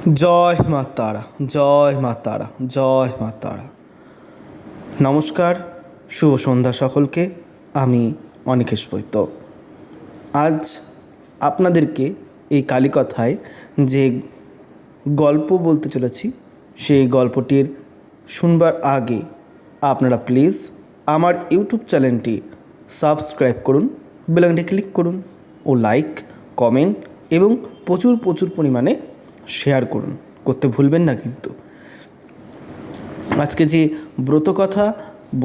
জয় মা তারা, জয় মা তারা, জয় মা তারা। নমস্কার, শুভ সন্ধ্যা সকলকে। আমি অনিকেশ বৈদ্য। আজ আপনাদেরকে এই কালীকথায় যে গল্প বলতে চলেছি, সেই গল্পটির শুনবার আগে আপনারা প্লিজ আমার ইউটিউব চ্যানেলটি সাবস্ক্রাইব করুন, বেল আইকনটি ক্লিক করুন ও লাইক, কমেন্ট এবং প্রচুর প্রচুর পরিমাণে শেয়ার করতে ভুলবেন না কিন্তু। আজকে যে ব্রতকথা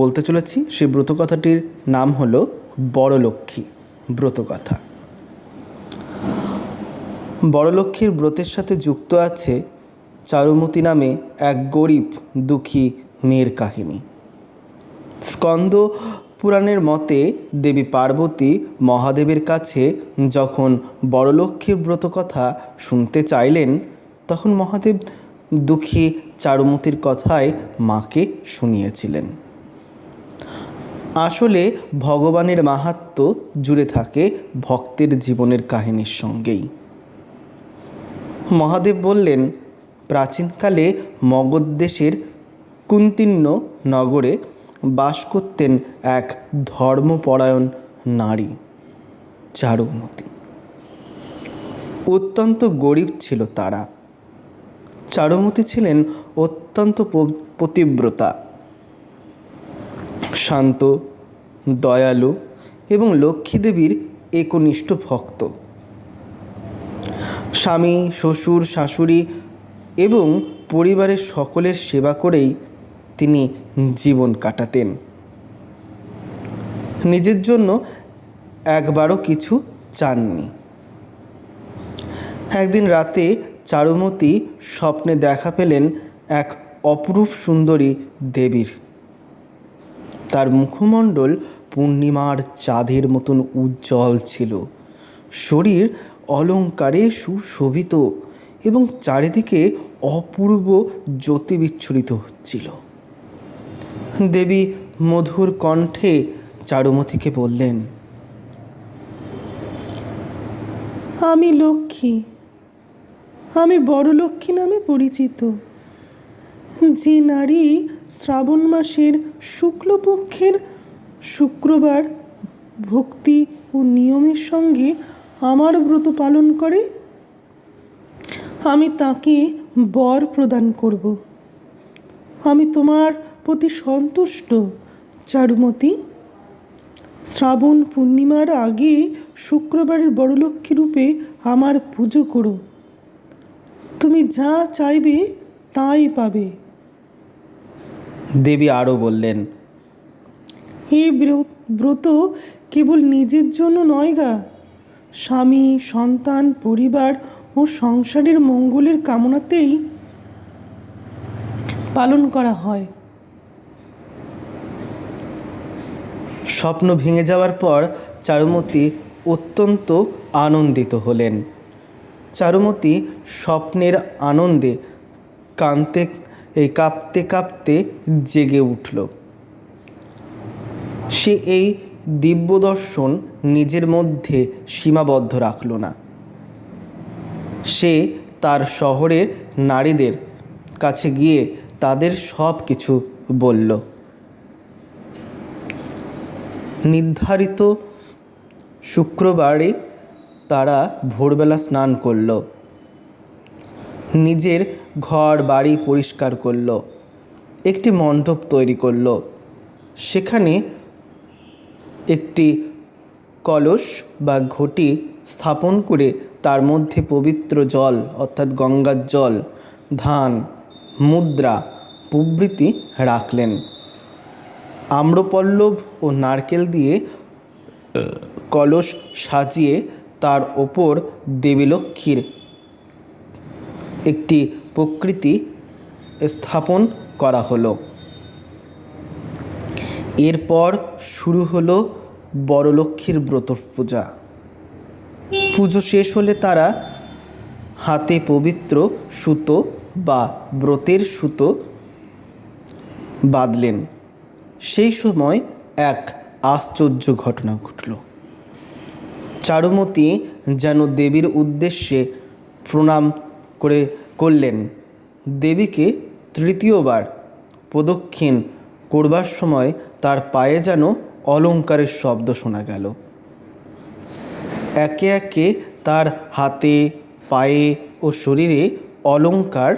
বলতে চলেছি, সেই ব্রতকথাটির নাম হলো বড়লক্ষ্মী ব্রতকথা। বড়লক্ষ্মীর ব্রতের সাথে যুক্ত আছে চারুমতি নামে এক গরিব দুঃখী মেয়ের কাহিনী। স্কন্দ পুরাণের মতে দেবী পার্বতী মহাদেবের কাছে যখন বড়লক্ষ্মীর ব্রতকথা শুনতে চাইলেন, তখন মহাদেব দুঃখী চারুমতির কথায় মাকে শুনিয়েছিলেন। আসলে ভগবানের মাহাত্ম্য জুড়ে থাকে ভক্তের জীবনের কাহিনীর সঙ্গেই। মহাদেব বললেন, প্রাচীনকালে মগধ দেশের কুন্তিন্য নগরে বাস করতেন এক ধর্মপরায়ণ নারী, চারুমতি। অত্যন্ত গরিব ছিল তারা। চারুমতি ছিলেন অত্যন্ত পতিব্রতা, শান্ত, দয়ালু এবং লক্ষ্মী দেবীর একনিষ্ঠ ভক্ত। স্বামী, শ্বশুর, শাশুড়ি এবং পরিবারের সকলের সেবা করেই তিনি জীবন কাটাতেন। নিজের জন্য একবারও কিছু চাননি। একদিন রাতে চারুমতি স্বপ্নে দেখা পেলেন এক অপরূপ সুন্দরী দেবীর। তার মুখমণ্ডল পূর্ণিমার চাঁদের মতন উজ্জ্বল ছিল, শরীর অলঙ্কারে সুশোভিত এবং চারিদিকে অপূর্ব জ্যোতি বিচ্ছুরিত হচ্ছিল। দেবী মধুর কণ্ঠে চারুমতিকে বললেন, আমি লক্ষ্মী, আমি বড়লক্ষ্মী নামে পরিচিত। যে নারী শ্রাবণ মাসের শুক্লপক্ষের শুক্রবার ভক্তি ও নিয়মের সঙ্গে আমার ব্রত পালন করে, আমি তাকে বর প্রদান করব। আমি তোমার প্রতি সন্তুষ্ট চারুমতি। শ্রাবণ পূর্ণিমার আগে শুক্রবারের বড়লক্ষ্মী রূপে আমার পুজো করো। তুমি যা চাইবে তাই পাবে। দেবী আরও বললেন, এই ব্রত কেবল নিজের জন্য নয় গা, স্বামী, সন্তান, পরিবার ও সংসারের মঙ্গলের কামনাতেই পালন করা হয়। স্বপ্ন ভেঙে যাওয়ার পর চারুমতি অত্যন্ত আনন্দিত হলেন। চারুমতি স্বপ্নের আনন্দে কাঁপতে কাঁপতে জেগে উঠল। সে এই দিব্য দর্শন নিজের মধ্যে সীমাবদ্ধ রাখল না। সে তার শহরের নারীদের কাছে গিয়ে তাদের সব কিছু বলল। নির্ধারিত শুক্রবারে তারা ভোরবেলা স্নান করল, নিজের ঘর বাড়ি পরিষ্কার করল, একটি মণ্ডপ তৈরি করল। সেখানে একটি কলস বা ঘটি স্থাপন করে তার মধ্যে পবিত্র জল অর্থাৎ গঙ্গার জল, ধান, মুদ্রা প্রভৃতি রাখলেন। আম্রপল্লব ও নারকেল দিয়ে কলস সাজিয়ে তার ওপর দেবী লক্ষ্মীর একটি প্রকৃতি স্থাপন করা হলো। এরপর শুরু হলো বড়লক্ষ্মীর ব্রত পূজা। পুজো শেষ হলে তারা হাতে পবিত্র সুতো বা ব্রতের সুতো বাঁধলেন। সেই সময় এক আশ্চর্য ঘটনা ঘটল। চারুমতি যেন দেবীর উদ্দেশ্যে প্রণাম করে করলেন। দেবীকে তৃতীয়বার প্রদক্ষিণ করবার সময় তার পায়ে যেন অলঙ্কারের শব্দ শোনা গেল। একে একে তার হাতে, পায়ে ও শরীরে অলঙ্কার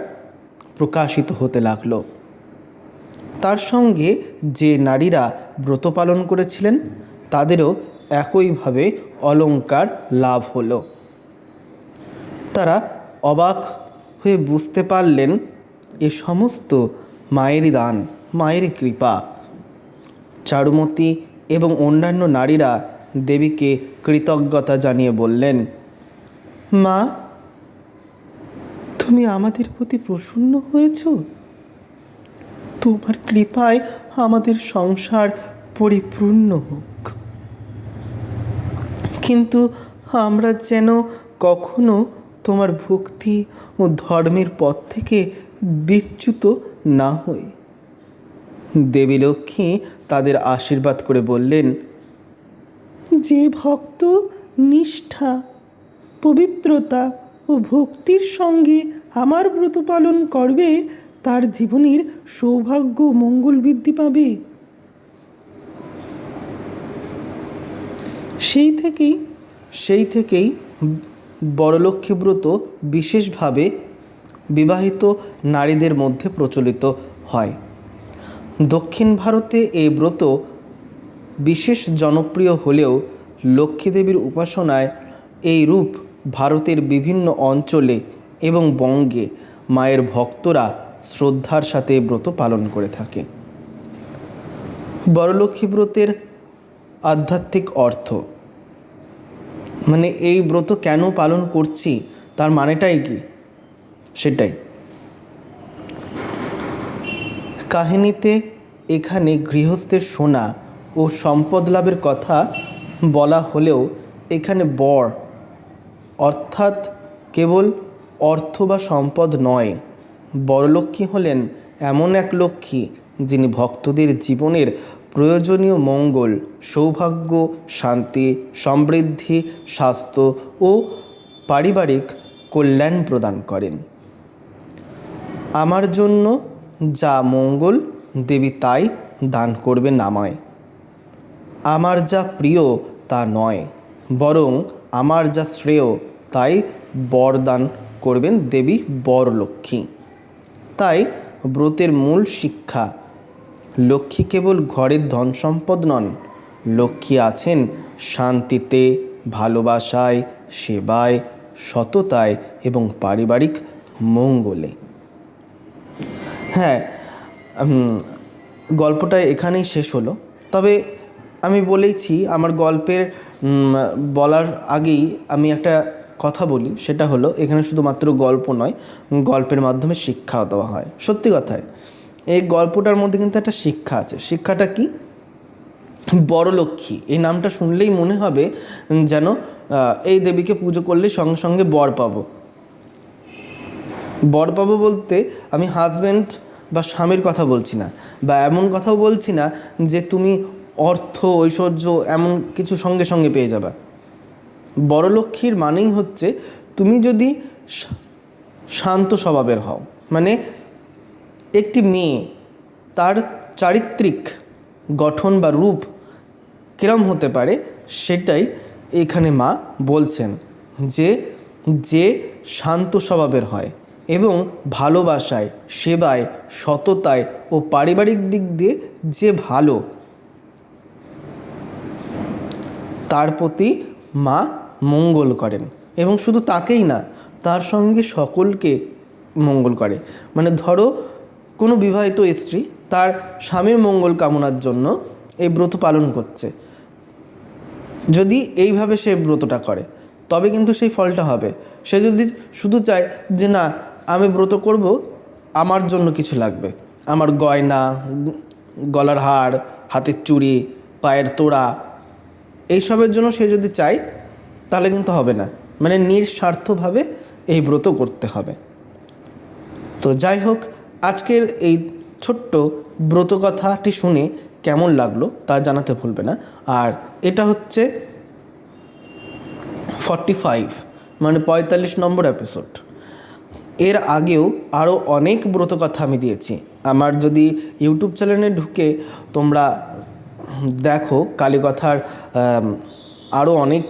প্রকাশিত হতে লাগলো। তার সঙ্গে যে নারীরা ব্রত পালন করেছিলেন তাদেরও একইভাবে অলঙ্কার লাভ হলো। তারা অবাক হয়ে বুঝতে পারলেন এ সমস্ত মায়েরই দান, মায়েরই কৃপা। চারুমতি এবং অন্যান্য নারীরা দেবীকে কৃতজ্ঞতা জানিয়ে বললেন, মা, তুমি আমাদের প্রতি প্রসন্ন হয়েছ। তোমার কৃপায় আমাদের সংসার পরিপূর্ণ হোক। কিন্তু আমরা যেন কখনো তোমার ভক্তি ও ধর্মের পথ থেকে বিচ্যুত না হই। দেবী লক্ষ্মী তাদের আশীর্বাদ করে বললেন, যে ভক্ত নিষ্ঠা, পবিত্রতা ও ভক্তির সঙ্গে আমার ব্রত পালন করবে তার জীবনের সৌভাগ্য মঙ্গল বৃদ্ধি পাবে। সেই থেকেই বড়লক্ষ্মী ব্রত বিশেষভাবে বিবাহিত নারীদের মধ্যে প্রচলিত হয়। দক্ষিণ ভারতে এই ব্রত বিশেষ জনপ্রিয় হলেও লক্ষ্মীদেবীর উপাসনায় এই রূপ ভারতের বিভিন্ন অঞ্চলে এবং বঙ্গে মায়ের ভক্তরা শ্রদ্ধার সাথে ব্রত পালন করে থাকে। বড়লক্ষ্মী ব্রতের আধ্যাত্মিক অর্থ, মানে এই ব্রত কেন পালন করছি তার মানেটাই কি, সেটাই কাহিনীতে। এখানে গৃহস্থের সোনা ও সম্পদ লাভের কথা বলা হলেও এখানে বর অর্থাৎ কেবল অর্থ বা সম্পদ নয়, বড়লক্ষ্মী হলেন এমন এক লক্ষ্মী যিনি ভক্তদের জীবনের প্রয়োজনীয় মঙ্গল, সৌভাগ্য, শান্তি, সমৃদ্ধি, স্বাস্থ্য ও পারিবারিক কল্যাণ প্রদান করেন। আমার জন্য যা মঙ্গল দেবী তাই দান করবেন আমায়। আমার যা প্রিয় তা নয়, বরং আমার যা শ্রেয় তাই বর দান করবেন দেবী বড়লক্ষ্মী। তাই ব্রতের মূল শিক্ষা, লক্ষ্মী কেবল ঘরের ধন সম্পদ নন, লক্ষ্মী আছেন শান্তিতে, ভালোবাসায়, সেবায়, সততায় এবং পারিবারিক মঙ্গলে। হ্যাঁ, গল্পটা এখানেই শেষ হলো। তবে আমি বলেছি আমার গল্পের বলার আগেই আমি একটা কথা বলি, সেটা হলো এখানে শুধুমাত্র গল্প নয়, গল্পের মাধ্যমে শিক্ষাও দেওয়া হয়। সত্যি কথায় এই গল্পটার মধ্যে কিন্তু একটা শিক্ষা আছে। শিক্ষাটা কি? বড়লক্ষ্মী এই নামটা শুনলেই মনে হবে যেন এই দেবীকে পুজো করলে সঙ্গে সঙ্গে বর পাবো। বর পাবো বলতে আমি হাজব্যান্ড বা স্বামীর কথা বলছি না, বা এমন কথাও বলছি না যে তুমি অর্থ, ঐশ্বর্য এমন কিছু সঙ্গে সঙ্গে পেয়ে যাবে। বড়লক্ষ্মীর মানেই হচ্ছে তুমি যদি শান্ত স্বভাবের হও, মানে একটি মেয়ে তার চারিত্রিক গঠন বা রূপ কিরম হতে পারে সেটাই এখানে মা বলছেন, যে শান্ত স্বভাবের হয় এবং ভালোবাসায়, সেবায়, সততায় ও পারিবারিক দিক দিয়ে যে ভালো, তার প্রতি মা মঙ্গল করেন। এবং শুধু তাকেই না, তার সঙ্গে সকলকে মঙ্গল করে। মানে ধরো কোনো বিবাহিত স্ত্রী তার স্বামীর মঙ্গল কামনার জন্য এই ব্রত পালন করছে, যদি এইভাবে সে ব্রতটা করে তবে কিন্তু সেই ফলটা হবে। সে যদি শুধু চায় যে না আমি ব্রত করব, আমার জন্য কিছু লাগবে, আমার গয়না, গলার হার, হাতের চুড়ি, পায়ের তোড়া, এইসবের জন্য সে যদি চায় তাহলে কিন্তু হবে না। মানে নিঃস্বার্থভাবে এই ব্রত করতে হবে। তো যাই হোক, আজকের এই ছোট্ট ব্রত কথাটি শুনে কেমন লাগলো তা জানাতে ভুলবে না। আর এটা হচ্ছে 45 মানে 45 নম্বর এপিসোড। এর আগেও আরও অনেক ব্রতকথা আমি দিয়েছি। আমার যদি ইউটিউব চ্যানেলে ঢুকে তোমরা দেখো, কালীকথার আরও অনেক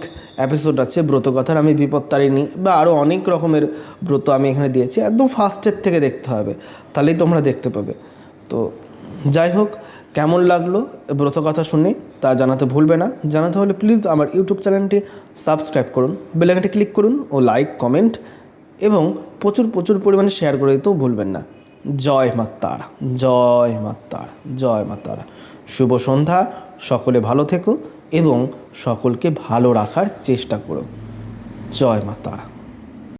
এপিসোড আছে ব্রতকথার। আমি বিপত্তারিণী বা আরও অনেক রকমের ব্রত আমি এখানে দিয়েছি। একদম ফার্স্টের থেকে দেখতে হবে, তাহলেই তোমরা দেখতে পাবে। তো যাই হোক, কেমন লাগলো ব্রতকথা শুনে তা জানাতে ভুলবে না। জানাতে হলে প্লিজ আমার ইউটিউব চ্যানেলটি সাবস্ক্রাইব করুন, বেল আইকনটি ক্লিক করুন ও লাইক, কমেন্ট এবং প্রচুর প্রচুর পরিমাণে শেয়ার করে দিতেও ভুলবেন না। জয় মা তারা, জয় মা তারা, জয় মা তারা। শুভ সন্ধ্যা। সকলে ভালো থেকো এবং সকলকে ভালো রাখার চেষ্টা করো। জয় মা তারা।